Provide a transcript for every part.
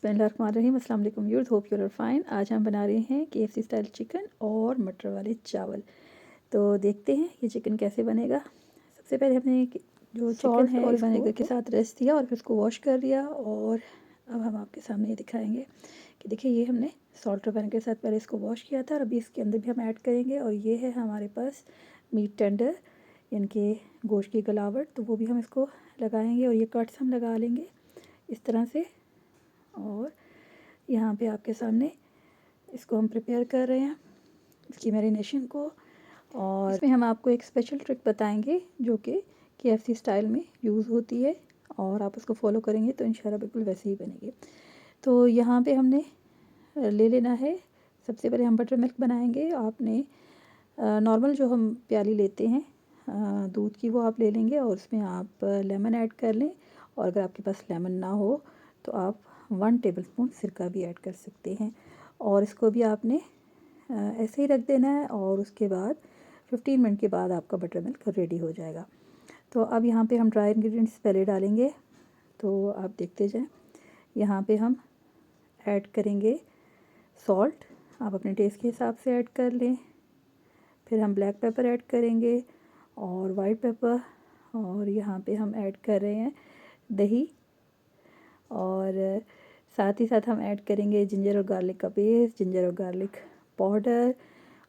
बिस्मिल्लाहिर्रहमानिर्रहीम। अस्सलाम वालेकुम viewers, hope you are fine. आज हम बना रहे हैं KFC स्टाइल चिकन और मटर वाले चावल। तो देखते हैं ये चिकन कैसे बनेगा। सबसे पहले हमने जो चिकन है और विनेगर के साथ रेस्ट दिया और फिर उसको वॉश कर लिया। और अब हम आपके सामने ये दिखाएंगे कि देखिए ये हमने सॉल्ट और विनेगर के साथ पहले इसको वॉश किया था और अभी इसके अंदर भी हम ऐड करेंगे। और ये है हमारे पास मीट टेंडर, इनके गोश्त की गलावट, तो वो भी हम इसको लगाएंगे और ये कट्स हम लगा लेंगे इस तरह से। और यहाँ पे आपके सामने इसको हम प्रिपेयर कर रहे हैं इसकी मैरिनेशन को। और इसमें हम आपको एक स्पेशल ट्रिक बताएंगे जो कि KFC स्टाइल में यूज़ होती है और आप उसको फॉलो करेंगे तो इंशाल्लाह बिल्कुल वैसे ही बनेगी। तो यहाँ पे हमने ले लेना है, सबसे पहले हम बटर मिल्क बनाएंगे। आपने नॉर्मल जो हम प्याली लेते हैं दूध की, वो आप ले लेंगे और उसमें आप लेमन ऐड कर लें। और अगर आपके पास लेमन ना हो तो आप 1 टेबलस्पून सिरका भी ऐड कर सकते हैं। और इसको भी आपने ऐसे ही रख देना है और उसके बाद 15 मिनट के बाद आपका बटर मिल्क रेडी हो जाएगा। तो अब यहाँ पे हम ड्राई इंग्रेडिएंट्स पहले डालेंगे, तो आप देखते जाएं। यहाँ पे हम ऐड करेंगे सॉल्ट, आप अपने टेस्ट के हिसाब से ऐड कर लें। फिर हम ब्लैक पेपर ऐड करेंगे और वाइट पेपर। और यहाँ पे हम ऐड कर रहे हैं दही, और साथ ही साथ हम ऐड करेंगे जिंजर और गार्लिक का पेस्ट, जिंजर और गार्लिक पाउडर।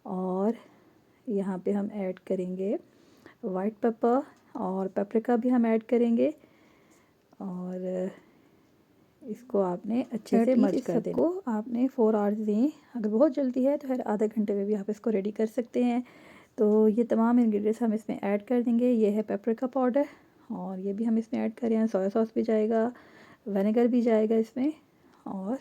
और यहाँ पे हम ऐड करेंगे वाइट पेपर और पेपरिका भी हम ऐड करेंगे। और इसको आपने अच्छे से मर्ज कर देना। इसको आपने 4 आवर्स दें, अगर बहुत जल्दी है तो फिर आधे घंटे में भी आप इसको रेडी कर सकते हैं। तो ये तमाम इंग्रेडिएंट्स हम इसमें ऐड कर देंगे। ये है पेपरिका पाउडर और ये भी हम इसमें ऐड कर रहे हैं। सोया सॉस भी जाएगा, विनेगर भी जाएगा इसमें। और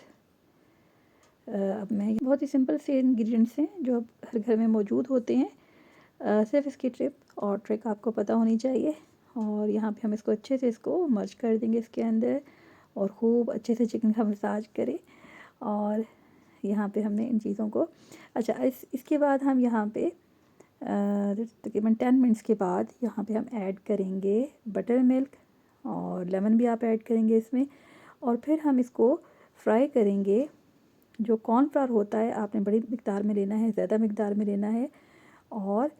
अब मैं बहुत ही सिंपल से इंग्रेडिएंट्स हैं जो अब हर घर में मौजूद होते हैं। सिर्फ इसकी टिप और ट्रिक आपको पता होनी चाहिए। और यहाँ पे हम इसको अच्छे से इसको मर्ज कर देंगे इसके अंदर और ख़ूब अच्छे से चिकन का मसाज करें। और यहाँ पे हमने इन चीज़ों को इसके बाद हम यहाँ पे तकरीबन 10 मिनट्स के बाद यहाँ पे हम ऐड करेंगे बटर मिल्क और लेमन भी आप ऐड करेंगे इसमें। और फिर हम इसको फ्राई करेंगे। जो कॉर्नफ्लावर होता है आपने बड़ी मिकदार में लेना है, ज़्यादा मिकदार में लेना है और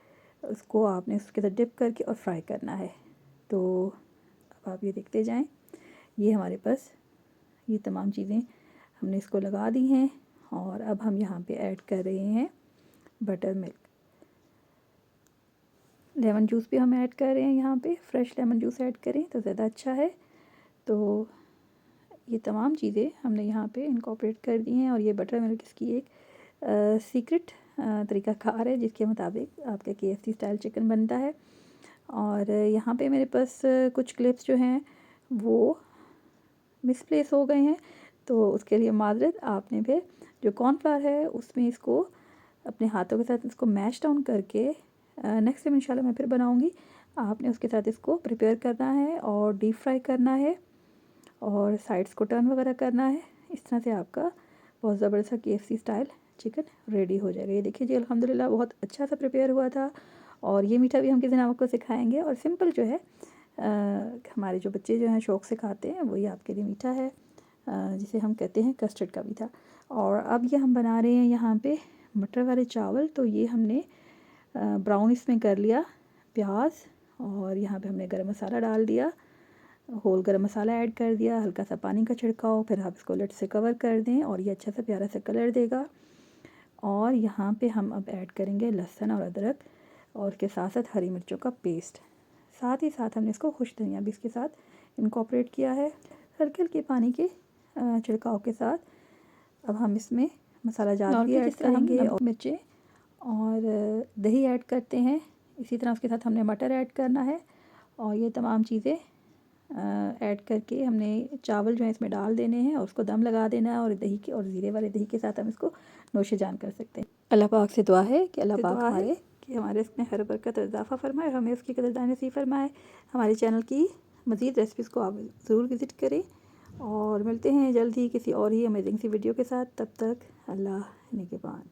उसको आपने उसके साथ डिप करके और फ्राई करना है। तो अब आप ये देखते जाएं, ये हमारे पास ये तमाम चीज़ें हमने इसको लगा दी हैं। और अब हम यहाँ पे ऐड कर रहे हैं बटर मिल्क, लेमन जूस भी हम ऐड कर रहे हैं। यहाँ पे फ्रेश लेमन जूस ऐड करें तो ज़्यादा अच्छा है। तो ये तमाम चीज़ें हमने यहाँ पे इनकॉर्पोरेट कर दी हैं। और ये बटर मिल्क इसकी एक सीक्रेट तरीक़ाकार है जिसके मुताबिक आपका KFC स्टाइल चिकन बनता है। और यहाँ पे मेरे पास कुछ क्लिप्स जो हैं वो मिसप्लेस हो गए हैं, तो उसके लिए माजरत। आपने फिर जो कॉर्नफ्लावर है उसमें इसको अपने हाथों के साथ इसको मैश डाउन करके नेक्स्ट टाइम इंशाल्लाह मैं फिर बनाऊँगी, आपने उसके साथ इसको प्रिपेयर करना है और डीप फ्राई करना है और साइड्स को टर्न वगैरह करना है। इस तरह से आपका बहुत ज़बरदस्त KFC स्टाइल चिकन रेडी हो जाएगा। ये देखिए जी, अल्हम्दुलिल्लाह बहुत अच्छा सा प्रिपेयर हुआ था। और ये मीठा भी हम किसी दिन आपको सिखाएंगे। और सिंपल जो है हमारे जो बच्चे जो हैं शौक़ से खाते हैं, वही आपके लिए मीठा है जिसे हम कहते हैं कस्टर्ड का मीठा। और अब ये हम बना रहे हैं यहाँ पे मटर वाले चावल। तो ये हमने ब्राउन इसमें कर लिया प्याज, और यहाँ पे हमने गरम मसाला डाल दिया, होल गरम मसाला ऐड कर दिया, हल्का सा पानी का छिड़काव, फिर आप इसको लिड से कवर कर दें और ये अच्छा सा प्यारा सा कलर देगा। और यहाँ पे हम अब ऐड करेंगे लहसुन और अदरक और उसके साथ साथ हरी मिर्चों का पेस्ट। साथ ही साथ हमने इसको खुश धनिया भी इसके साथ इनकॉर्पोरेट किया है हल्के हल्के पानी के छिड़काव के साथ। अब हम इसमें मसाला जात भी ऐड करेंगे और मिर्चें और दही ऐड करते हैं। इसी तरह उसके साथ हमने मटर ऐड करना है और ये तमाम चीज़ें ऐड करके हमने चावल जो है इसमें डाल देने हैं और उसको दम लगा देना है। और दही के और ज़ीरे वाले दही के साथ हम इसको नोशे जान कर सकते हैं। अल्लाह पाक से दुआ है कि अल्लाह पाक हमारे इसमें हर बरकत और इजाफ़ा फरमाए और हमें उसकी कदरदानी नसीब फरमाए। हमारे चैनल की मज़ीद रेसिपीज़ को आप ज़रूर विज़िट करें और मिलते हैं जल्द ही किसी और ही अमेजिंग सी वीडियो के साथ। तब तक अल्लाह निगहबान।